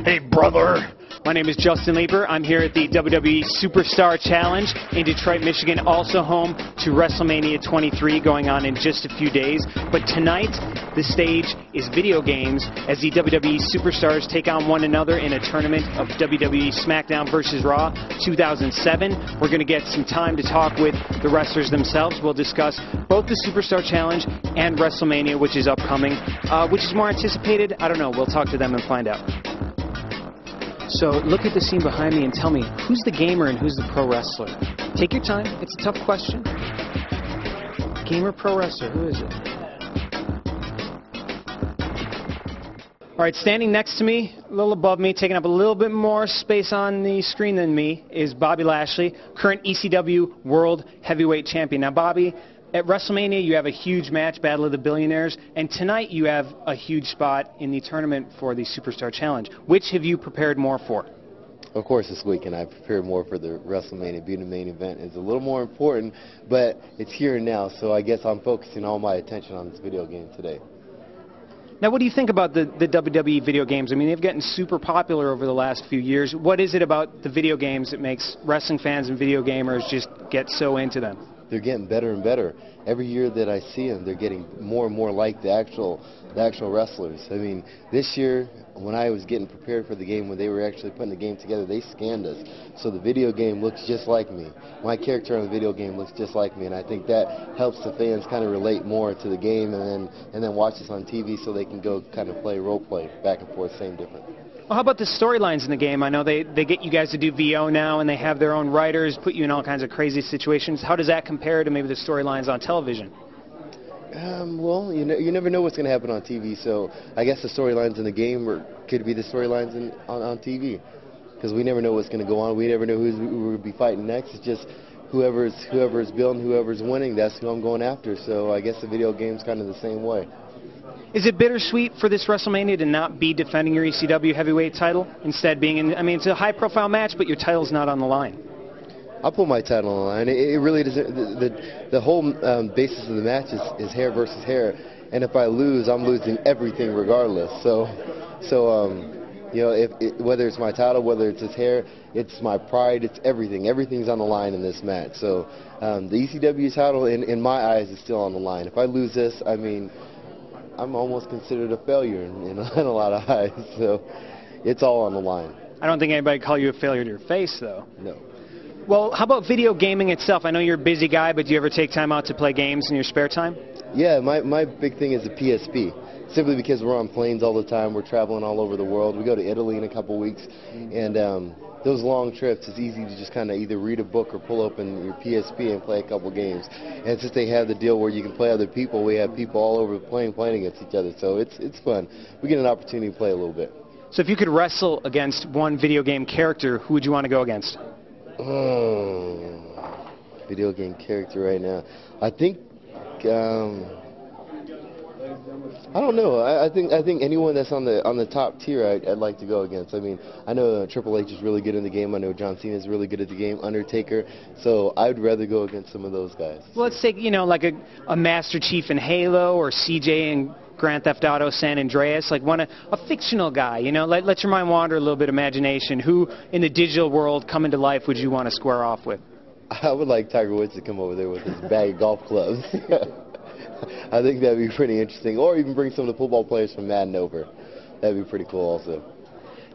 Hey, brother. My name is Justin Lieber. I'm here at the WWE Superstar Challenge in Detroit, Michigan, also home to WrestleMania 23 going on in just a few days. But tonight, the stage is video games as the WWE Superstars take on one another in a tournament of WWE SmackDown vs. Raw 2007. We're going to get some time to talk with the wrestlers themselves. We'll discuss both the Superstar Challenge and WrestleMania, which is upcoming. Which is more anticipated? I don't know. We'll talk to them and find out. So look at the scene behind me and tell me, who's the gamer and who's the pro wrestler? Take your time. It's a tough question. Gamer, pro wrestler, who is it? All right, standing next to me, a little above me, taking up a little bit more space on the screen than me, is Bobby Lashley, current ECW World Heavyweight Champion. Now, Bobby, at WrestleMania, you have a huge match, Battle of the Billionaires, and tonight you have a huge spot in the tournament for the Superstar Challenge. Which have you prepared more for? Of course, this weekend I prepared more for the WrestleMania. Being the main event is a little more important, but it's here and now, so I guess I'm focusing all my attention on this video game today. Now, what do you think about the WWE video games? I mean, they've gotten super popular over the last few years. What is it about the video games that makes wrestling fans and video gamers just get so into them? They're getting better and better. Every year that I see them, they're getting more and more like the actual wrestlers. I mean, this year, when I was getting prepared for the game, when they were actually putting the game together, they scanned us. So the video game looks just like me. My character on the video game looks just like me, and I think that helps the fans kind of relate more to the game and then watch us on TV so they can go kind of play role play back and forth, same different. Well, how about the storylines in the game? I know they get you guys to do VO now, and they have their own writers, put you in all kinds of crazy situations. How does that compare to maybe the storylines on television? Well, you never know what's going to happen on TV, so I guess the storylines in the game could be the storylines on TV, because we never know what's going to go on. We never know who we'll be fighting next. It's just whoever's building, whoever's winning, that's who I'm going after. So I guess the video game's kind of the same way. Is it bittersweet for this WrestleMania to not be defending your ECW heavyweight title, instead being in, I mean, it's a high-profile match, but your title's not on the line? I'll put my title on the line. It really doesn't. The whole basis of the match is hair versus hair, and if I lose, I'm losing everything regardless. So you know, whether it's my title, whether it's his hair, it's my pride, it's everything. Everything's on the line in this match. So the ECW title, in my eyes, is still on the line. If I lose this, I mean, I'm almost considered a failure in a lot of eyes. So it's all on the line. I don't think anybody would call you a failure to your face, though. No. Well, how about video gaming itself? I know you're a busy guy, but do you ever take time out to play games in your spare time? Yeah, my big thing is the PSP. Simply because we're on planes all the time, we're traveling all over the world. We go to Italy in a couple weeks, and those long trips, it's easy to just kind of either read a book or pull open your PSP and play a couple games. And since they have the deal where you can play other people, we have people all over the plane playing against each other, so it's fun. We get an opportunity to play a little bit. So if you could wrestle against one video game character, who would you want to go against? Video game character right now. I think I don't know. I think anyone that's on the top tier, I'd like to go against. I mean, I know Triple H is really good in the game. I know John Cena is really good at the game. Undertaker. So I'd rather go against some of those guys. Well, let's take like a Master Chief in Halo or CJ in Grand Theft Auto San Andreas, like a fictional guy. Let your mind wander a little bit, imagination. Who in the digital world come into life would you want to square off with? I would like Tiger Woods to come over there with his bag of golf clubs. I think that'd be pretty interesting. Or even bring some of the football players from Madden over. That'd be pretty cool also.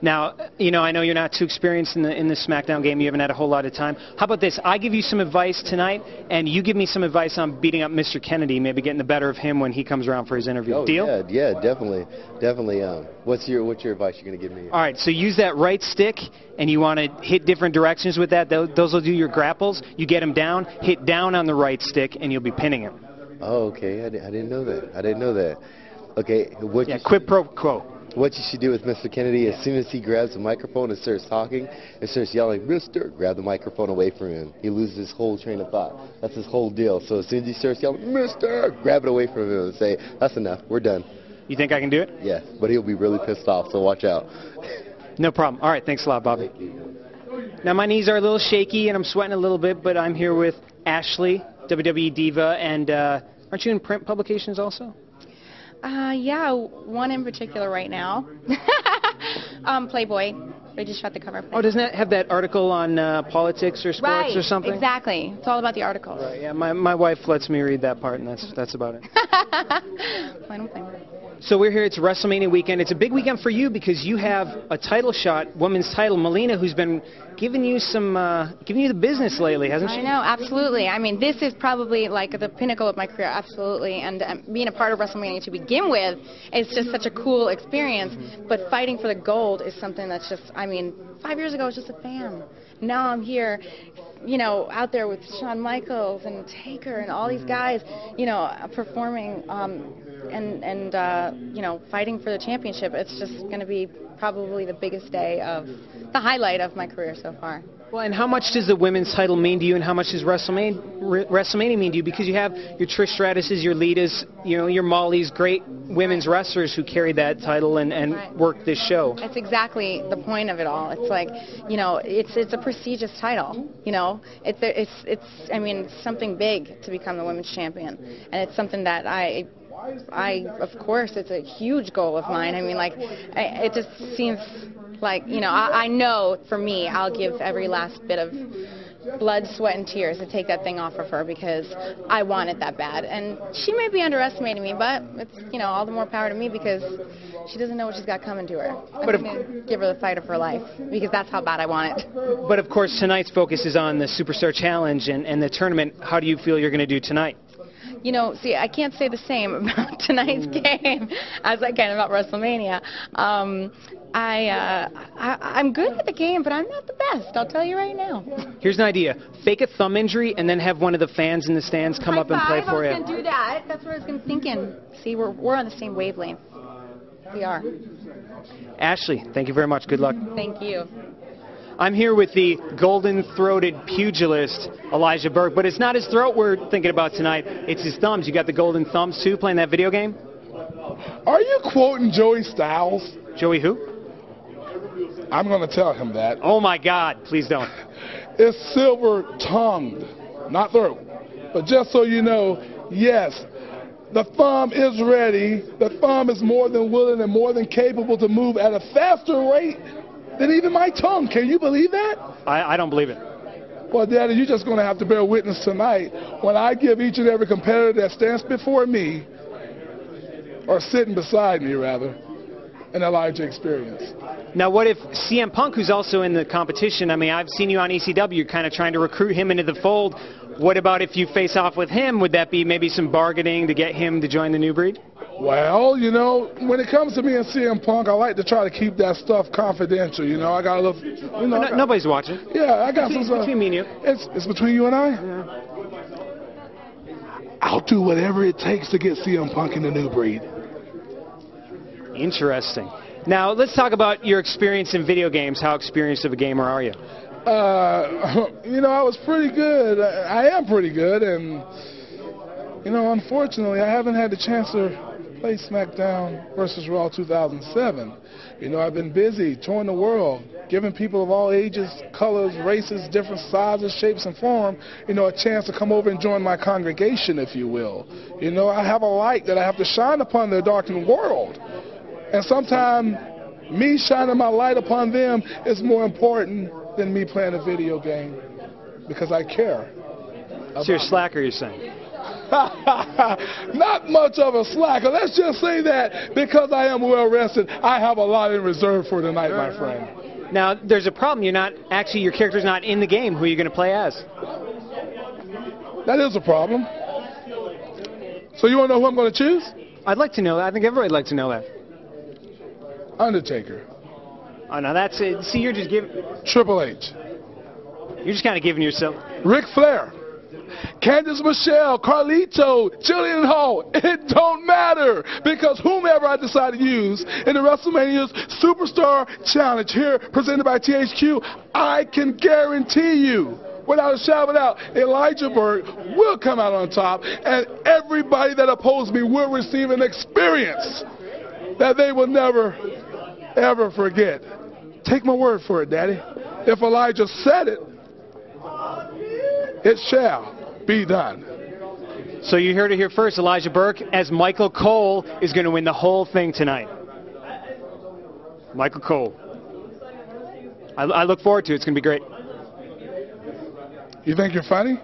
Now, I know you're not too experienced in the SmackDown game. You haven't had a whole lot of time. How about this? I give you some advice tonight, and you give me some advice on beating up Mr. Kennedy, maybe getting the better of him when he comes around for his interview. Oh, Deal? Yeah, definitely. What's your advice you're going to give me? All right, so use that right stick, and you want to hit different directions with that. Those will do your grapples. You get him down, hit down on the right stick, and you'll be pinning him. Oh, okay. I didn't know that. Okay. Quid pro quo. What you should do with Mr. Kennedy, as soon as he grabs the microphone and starts talking and starts yelling, "Mister," grab the microphone away from him. He loses his whole train of thought. That's his whole deal. So as soon as he starts yelling, "Mister," grab it away from him and say, "That's enough. We're done." You think I can do it? Yeah, but he'll be really pissed off, so watch out. No problem. All right, thanks a lot, Bobby. Thank you. Now, my knees are a little shaky, and I'm sweating a little bit, but I'm here with Ashley, WWE Diva, and aren't you in print publications also? Yeah, one in particular right now. Playboy. They just shot the cover. Oh, doesn't that have that article on politics or sports or something? Exactly. It's all about the articles. Right, yeah, my wife lets me read that part, and that's about it. Plain. So we're here. It's WrestleMania weekend. It's a big weekend for you because you have a title shot, women's title. Melina, who's been giving you the business lately, hasn't she? I know, absolutely. I mean, this is probably like the pinnacle of my career, absolutely. And being a part of WrestleMania to begin with is just such a cool experience. But fighting for the gold is something that's just, I mean, 5 years ago I was just a fan. Now I'm here, you know, out there with Shawn Michaels and Taker and all these guys, you know, performing and you know, fighting for the championship. It's just going to be probably the biggest day of the highlight of my career so far. Well, and how much does the women's title mean to you, and how much does WrestleMania mean to you? Because you have your Trish Stratuses, your Litas, you know, your Mollys, great women's wrestlers who carried that title and worked this show. That's exactly the point of it all. It's like, you know, it's a prestigious title. You know, it's I mean, it's something big to become the women's champion, and it's something that I of course, it's a huge goal of mine. I mean, like, it just seems like, you know, I know for me, I'll give every last bit of blood, sweat, and tears to take that thing off of her because I want it that bad. And she may be underestimating me, but it's, you know, all the more power to me because she doesn't know what she's got coming to her. I'm going to give her the fight of her life because that's how bad I want it. But, of course, tonight's focus is on the Superstar Challenge and the tournament. How do you feel you're going to do tonight? You know, see, I can't say the same about tonight's game as I can about WrestleMania. I'm good at the game, but I'm not the best. I'll tell you right now. Here's an idea. Fake a thumb injury and then have one of the fans in the stands come up and play for you. I was going to do that. That's what I was thinking. See, we're on the same wavelength. We are. Ashley, thank you very much. Good luck. Thank you. I'm here with the golden-throated pugilist, Elijah Burke, but it's not his throat we're thinking about tonight. It's his thumbs. You got the golden thumbs, too, playing that video game? Are you quoting Joey Styles? Joey who? I'm going to tell him that. Oh, my God. Please don't. It's silver-tongued, not throat. But just so you know, yes, the thumb is ready. The thumb is more than willing and more than capable to move at a faster rate than even my tongue. Can you believe that? I don't believe it. Well, Daddy, you're just going to have to bear witness tonight when I give each and every competitor that stands before me, or sitting beside me, rather, an Elijah experience. Now, what if CM Punk, who's also in the competition, I mean, I've seen you on ECW, you're kind of trying to recruit him into the fold. What about if you face off with him? Would that be maybe some bargaining to get him to join the new breed? Well, you know, when it comes to me and CM Punk, I like to try to keep that stuff confidential. You know, I got a little, you know. Nobody's watching. Yeah, I got some stuff. Between me and you. It's between you and I? Yeah. I'll do whatever it takes to get CM Punk in the new breed. Interesting. Now, let's talk about your experience in video games. How experienced of a gamer are you? You know, I was pretty good. I am pretty good, and, you know, unfortunately, I haven't had the chance to play SmackDown versus Raw 2007. You know, I've been busy touring the world, giving people of all ages, colors, races, different sizes, shapes, and form, you know, a chance to come over and join my congregation, if you will. You know, I have a light that I have to shine upon their darkened world. And sometimes me shining my light upon them is more important than me playing a video game, because I care. So you're a slacker, you're saying? Not much of a slacker. Let's just say that because I am well rested, I have a lot in reserve for tonight, my friend. Now, there's a problem. You're not actually, your character's not in the game. Who are you going to play as? That is a problem. So you want to know who I'm going to choose? I'd like to know that. I think everybody'd like to know that. Undertaker. Oh, no, that's it. See, you're just giving... Triple H. You're just kind of giving yourself... Ric Flair. Candice Michelle, Carlito, Jillian Hall, it don't matter, because whomever I decide to use in the WrestleMania's Superstar Challenge here presented by THQ, I can guarantee you, without a shadow of a doubt, Elijah Burke will come out on top, and everybody that opposed me will receive an experience that they will never, ever forget. Take my word for it, Daddy. If Elijah said it, it shall be done. So you heard it here first. Elijah Burke as Michael Cole is going to win the whole thing tonight. Michael Cole. I look forward to it. It's going to be great. You think you're funny?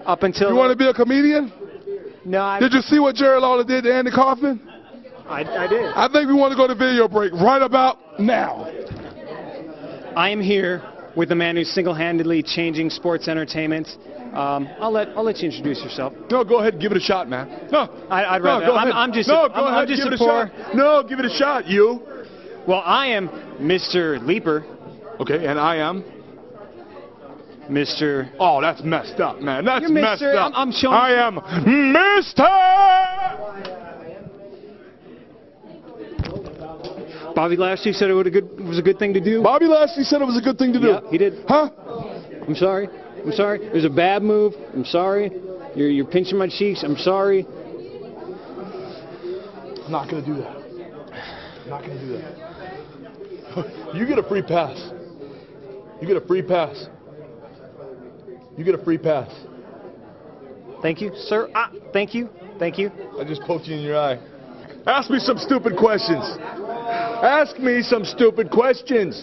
Up until... You want to be a comedian? No, Did you see what Jerry Lawler did to Andy Kaufman? I did. I think we want to go to video break right about now. I am here with the man who's single-handedly changing sports entertainment. I'll let you introduce yourself. No, go ahead and give it a shot, man. No, I'd rather. No, go ahead. I'm just. No, go ahead. give it a shot. No, give it a shot, you. Well, I am Mr. Leaper. Okay, and I am Mr. Oh, that's messed up, man. That's You're messed Mr. up. I'm showing. I am Mr. Bobby Lashley said it was a good thing to do. Bobby Lashley said it was a good thing to do. Yeah, he did. Huh? I'm sorry. It was a bad move. I'm sorry. You're pinching my cheeks. I'm sorry. I'm not gonna do that. I'm not gonna do that. You get a free pass. You get a free pass. You get a free pass. Thank you, sir. Thank you. Thank you. I just poked you in your eye. Ask me some stupid questions. Ask me some stupid questions.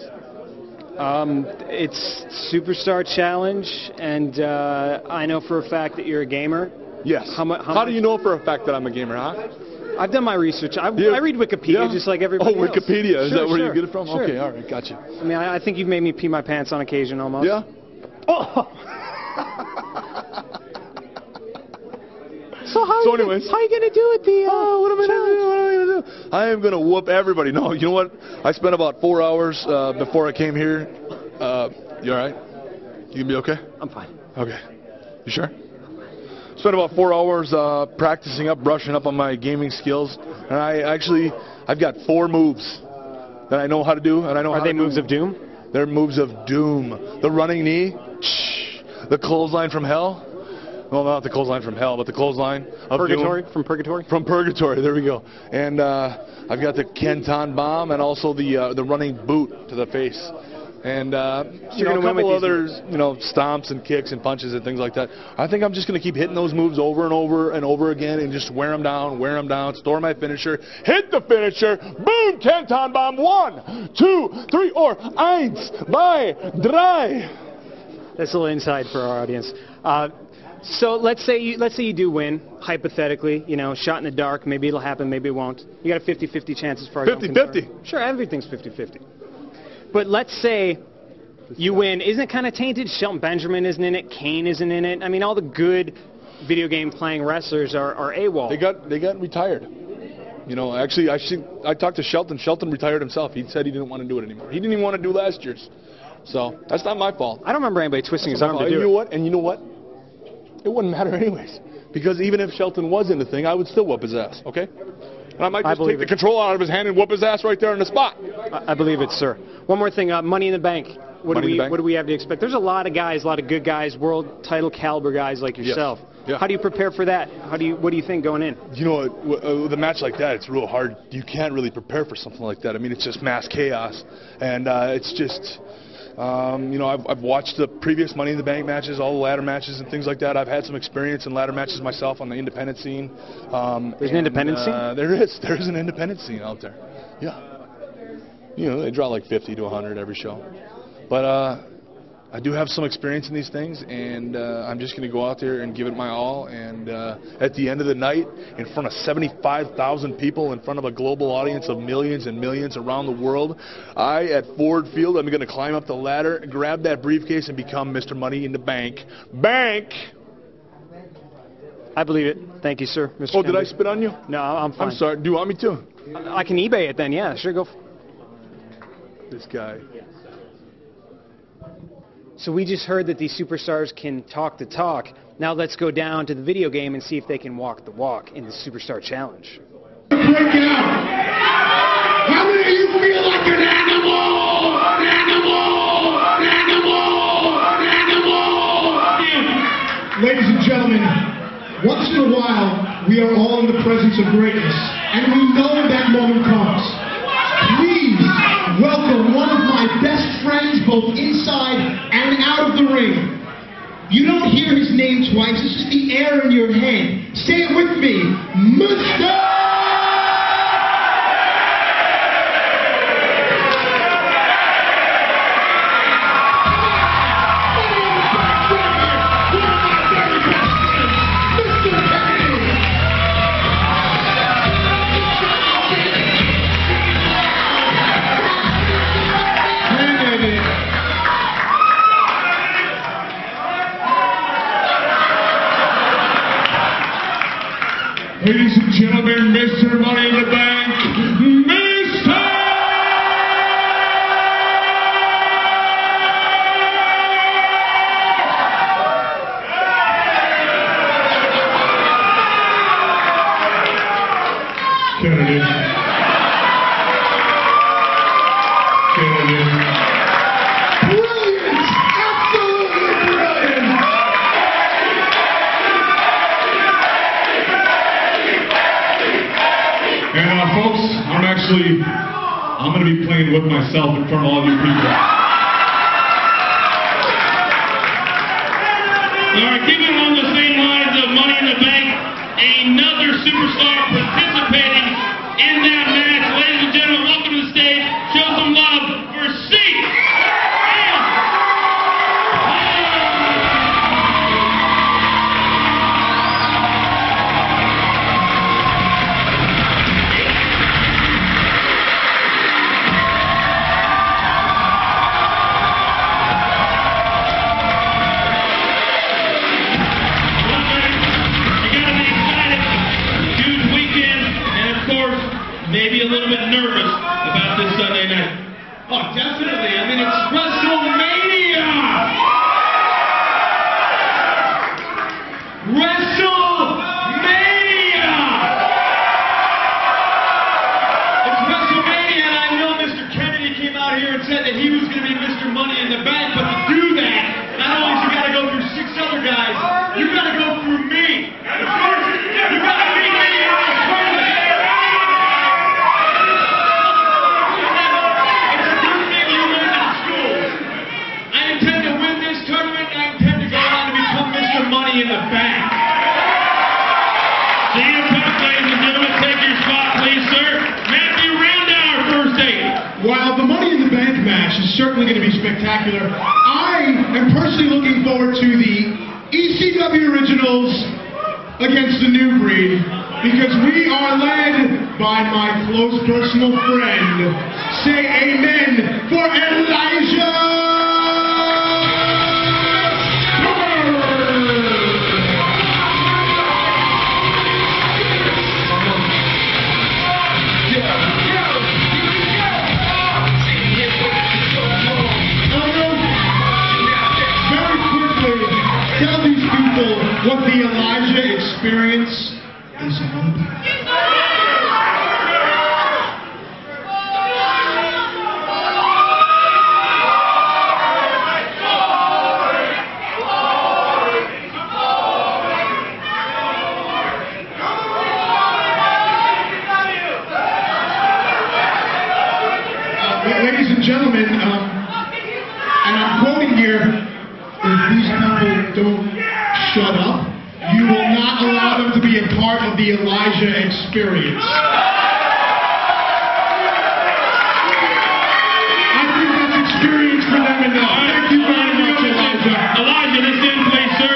It's Superstar Challenge, and I know for a fact that you're a gamer. Yes. How do you know for a fact that I'm a gamer, huh? I've done my research. I read Wikipedia just like everybody else. Wikipedia. Is that where you get it from? Sure. Okay, all right, gotcha. I mean, I think you've made me pee my pants on occasion almost. Yeah? Oh! So anyways. How are you going to do it? What am I going to do? I am going to whoop everybody. No, you know what? I spent about 4 hours before I came here. You all right? You going to be okay? I'm fine. Okay. You sure? Spent about 4 hours practicing up, brushing up on my gaming skills. And I've got 4 moves that I know how to do. And I know Are how they to moves do. of doom? They're moves of doom. The running knee. The clothesline from hell. Well, not the clothesline from hell, but the clothesline of Purgatory? doom. From Purgatory? From Purgatory, there we go. And I've got the Kenton bomb and also the running boot to the face. And a couple others, stomps and kicks and punches and things like that. I think I'm just going to keep hitting those moves over and over and over again and just wear them down, store my finisher, hit the finisher, boom, Kenton bomb, 1, 2, 3, or 1, 2, 3. That's a little inside for our audience. So let's say you do win, hypothetically, shot in the dark. Maybe it'll happen, maybe it won't. You got a 50-50 chance as far as 50-50. Sure, everything's 50-50. But let's say you win. Isn't it kind of tainted? Shelton Benjamin isn't in it. Kane isn't in it. I mean, all the good video game playing wrestlers are AWOL. They got retired. Actually, I talked to Shelton. Shelton retired himself. He said he didn't want to do it anymore. He didn't even want to do last year's. So that's not my fault. I don't remember anybody twisting his arm to do it. You know what? It wouldn't matter anyways. Because even if Shelton was in the thing, I would still whoop his ass, okay? And I might just take the control out of his hand and whoop his ass right there on the spot. I believe it, sir. One more thing, Money in the Bank. What do we have to expect? There's a lot of guys, a lot of good guys, world title caliber guys like yourself. Yes. Yeah. How do you prepare for that? What do you think going in? With a match like that, it's real hard. You can't really prepare for something like that. I mean, it's just mass chaos. And it's just... I've watched the previous Money in the Bank matches, all the ladder matches and things like that. I've had some experience in ladder matches myself on the independent scene. There's an independent scene? There is. There's an independent scene out there. Yeah. They draw like 50 to 100 every show. But I do have some experience in these things, and I'm just going to go out there and give it my all. And at the end of the night, in front of 75,000 people, in front of a global audience of millions and millions around the world, at Ford Field, I'm going to climb up the ladder, grab that briefcase, and become Mr. Money in the Bank. Bank! I believe it. Thank you, sir. Mr. Oh, did I spit on you? No, I'm fine. I'm sorry. Do you want me to? I can eBay it then, yeah. Sure, go. This guy. So we just heard that these superstars can talk the talk. Now let's go down to the video game and see if they can walk the walk in the Superstar Challenge. Break it out. How many of you feel like an animal? An animal! An animal! An animal! Ladies and gentlemen, once in a while, we are all in the presence of greatness, and we know that moment comes. Please welcome one of my best friends, both inside and out of the ring. You don't hear his name twice, it's just the air in your head. Say it with me, Mr. Ladies and gentlemen, Mr. Money in the Bank, Mr. Kennedy. Brilliant! Absolutely brilliant! And folks, I'm going to be playing with myself in front of all you people. All right, keeping along the same lines of Money in the Bank, another superstar participating in that match. Ladies and gentlemen, welcome to the stage. Show some love for C. Maybe a little bit nervous about this Sunday night. Oh, definitely. I mean, it's WrestleMania! WrestleMania! It's WrestleMania, and I know Mr. Kennedy came out here and said that he was going to be Mr. Money in the Bank, but to do that, not only has you got to go through 6 other guys, you got to go through me. Of course, you got to beat me in this tournament. In the back. CM Punk, ladies and gentlemen, take your spot, please, sir. Matthew Randauer, first aid. While the Money in the Bank match is certainly going to be spectacular, I am personally looking forward to the ECW Originals against the New Breed, because we are led by my close personal friend. Say amen for Elijah! Tell these people what the Elijah experience is all about. Ladies and gentlemen, and I'm quoting here, if these people don't shut up, you will not allow them to be a part of the Elijah experience. I think that's experience for them enough. Thank you very much, Elijah. Elijah, this in, please, sir.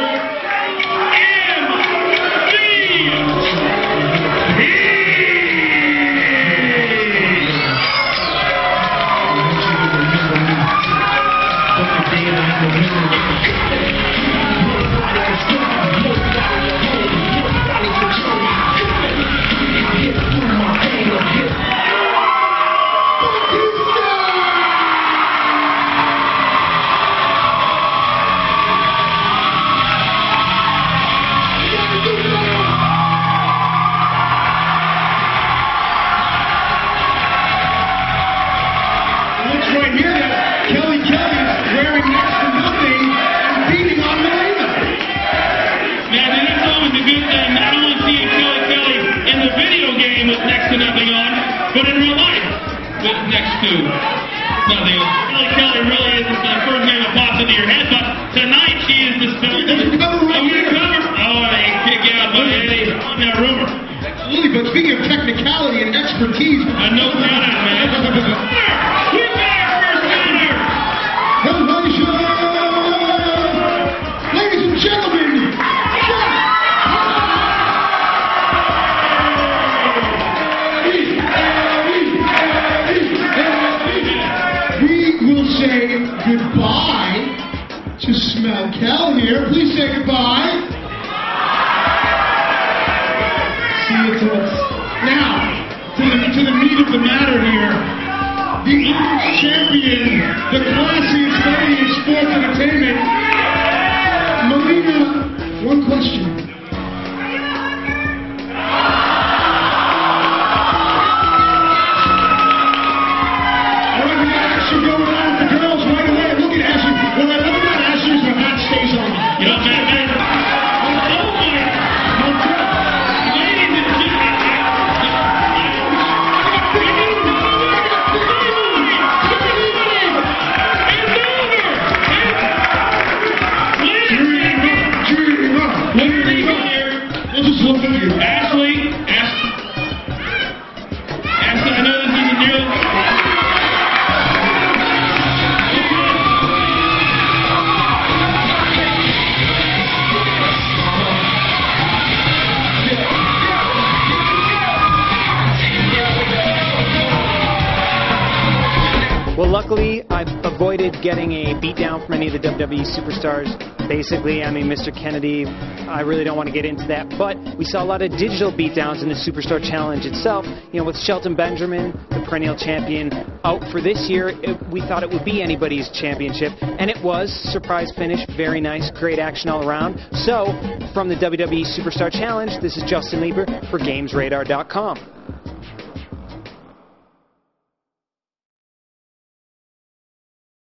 But in real life, with next to nothing. Kelly Kelly really is the first name that pops into your head, but tonight she is the cover. Oh, they kick out by Eddie on that rumor. Absolutely, but speaking of technicality and expertise, no doubt it, man. We got our first winner. Ladies and gentlemen, say goodbye to Smell Cal here. Please say goodbye. See give it to us. Now, to the meat of the matter here. The English champion, the classiest lady in sports entertainment. Melina, one question. Well, luckily, I've avoided getting a beatdown from any of the WWE superstars. Basically, I mean, Mr. Kennedy, I really don't want to get into that, but we saw a lot of digital beatdowns in the Superstar Challenge itself. You know, with Shelton Benjamin, the perennial champion, out for this year, we thought it would be anybody's championship, and it was. Surprise finish, very nice, great action all around. So, from the WWE Superstar Challenge, this is Justin Lieber for GamesRadar.com.